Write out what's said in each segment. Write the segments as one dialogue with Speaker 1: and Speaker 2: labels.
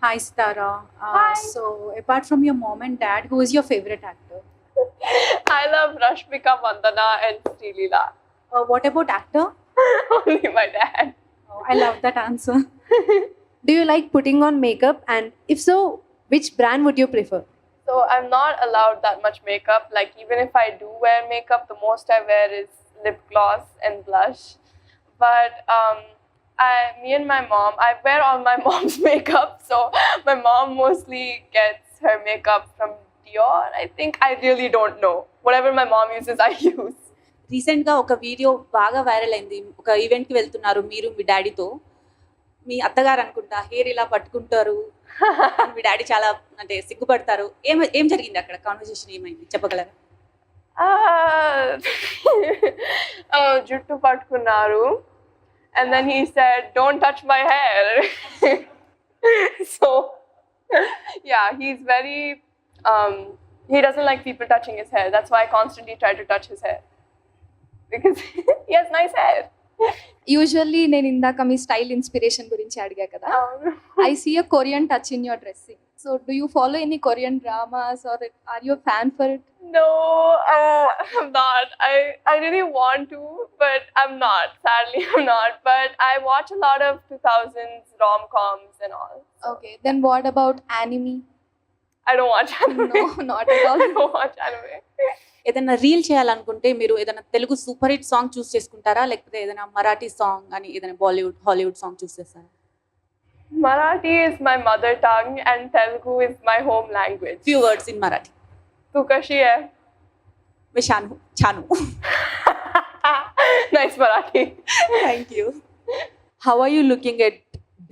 Speaker 1: Hi, Stara.
Speaker 2: Hi.
Speaker 1: So, apart from your mom and dad, who is your favorite actor?
Speaker 2: I love Rashmika Mandana and Srilila.
Speaker 1: What about actor?
Speaker 2: Only my dad.
Speaker 1: Oh, I love that answer.
Speaker 3: Do you like putting on makeup? And if so, which brand would you prefer?
Speaker 2: So I'm not allowed that much makeup. Like even if I do wear makeup, the most I wear is lip gloss and blush. But me and my mom, I wear all my mom's makeup. So my mom mostly gets her makeup from Dior. I think I really don't know. Whatever my mom uses, I use.
Speaker 1: రీసెంట్గా ఒక video బాగా viral అయింది. ఒక ఈవెంట్కి వెళ్తున్నారు మీరు మీ డాడీతో. మీ అత్తగారు అనుకుంటా హెయిర్ ఇలా పట్టుకుంటారు. మీ డాడీ చాలా అంటే సిగ్గుపడతారు. ఏం ఏం జరిగింది అక్కడ? కాన్వర్సేషన్ ఏమైంది చెప్పగలరా?
Speaker 2: జుట్టు పట్టుకున్నారు. And then he said, "Don't touch my hair." So, yeah, he's very. He doesn't like people touching his hair. That's why I constantly try to touch his hair because he has nice hair.
Speaker 3: Usually నేను ఇందాక మీ style inspiration గురించి అడిగా కదా. I see a Korean touch in your dressing. So do you follow any Korean dramas or are you fan for it?
Speaker 2: No, I'm not. I really want to, but I'm not. Sadly, I'm not. But I watch a lot of 2000s rom-coms and all.
Speaker 3: Okay, then what about anime?
Speaker 2: I don't watch anime.
Speaker 3: No, not at all.
Speaker 2: I don't watch anime.
Speaker 1: ఏదైనా reel చేయాలనుకుంటే మీరు ఏదైనా Telugu super hit song choose చేసుకుంటారా? లేకపోతే ఏదైనా Marathi song అని ఏదైనా Bollywood Hollywood song చూస్ చేస్తారా?
Speaker 2: Marathi is my mother tongue and Telugu is my home language.
Speaker 1: Few words in Marathi.
Speaker 2: Tu kashi hai?
Speaker 1: మీ షాను ఛాను.
Speaker 2: Nice Marathi.
Speaker 1: Thank you.
Speaker 4: How are you looking at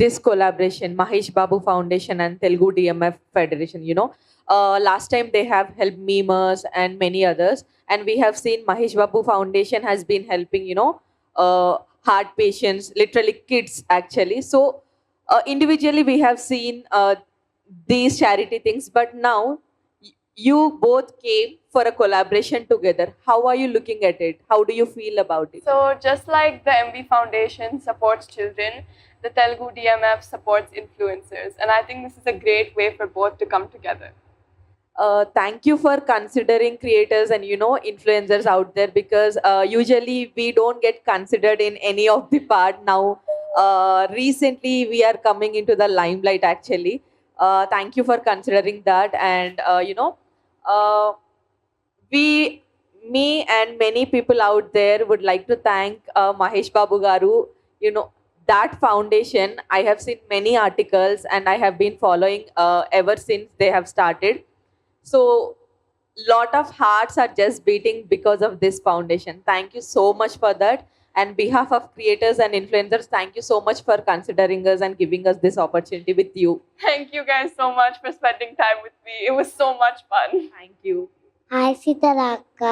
Speaker 4: this collaboration, Mahesh Babu Foundation and Telugu DMF Federation? Last time they have helped memers and many others, and we have seen Mahesh Babu Foundation has been helping, heart patients, literally kids actually. So individually we have seen these charity things, but now you both came for a collaboration together. How are you looking at it? How do you feel about it?
Speaker 2: So just like the MB Foundation supports children, the Telugu DMF supports influencers, and I think this is a great way for both to come together.
Speaker 4: Thank you for considering creators and influencers out there, because usually we don't get considered in any of the part. Now recently we are coming into the limelight actually. Thank you for considering that. And uh, we me and many people out there would like to thank Mahesh Babu garu. That foundation, I have seen many articles and I have been following ever since they have started. So lot of hearts are just beating because of this foundation. Thank you so much for that. And behalf of creators and influencers, thank you so much for considering us and giving us this opportunity with you.
Speaker 2: Thank you guys so much for spending time with me. It was so much fun.
Speaker 4: Thank you.
Speaker 5: Hi Sithara అక్క,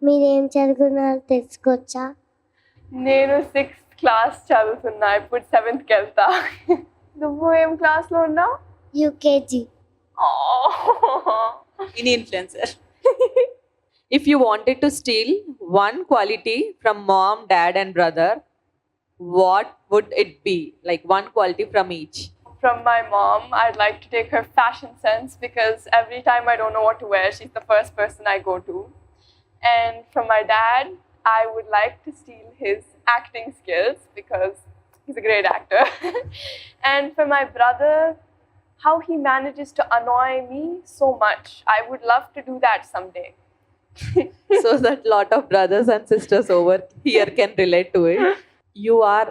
Speaker 5: మీరేం చదువుకున్నారో తెలుసుకోవచ్చా?
Speaker 2: నేను 6th class చదువుతున్నా, ఇప్పుడు 7th కి వెళ్తా. నువ్వు ఏం క్లాస్ లో ఉన్నావు?
Speaker 5: UKG.
Speaker 1: In influencer.
Speaker 4: If you wanted to steal one quality from mom, dad, and brother, what would it be? Like one quality from each.
Speaker 2: From my mom, I'd like to take her fashion sense because every time I don't know what to wear, she's the first person I go to. And from my dad, I would like to steal his acting skills because he's a great actor. And for my brother, how he manages to annoy me so much. I would love to do that someday.
Speaker 4: So that lot of brothers and sisters over here can relate to it. You are,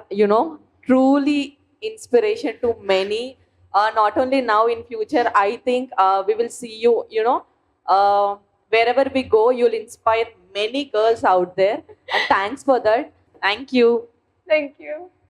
Speaker 4: truly inspiration to many. Not only now, in future, I think we will see you, wherever we go, you'll inspire many girls out there. And thanks for that. Thank you.
Speaker 2: Thank you.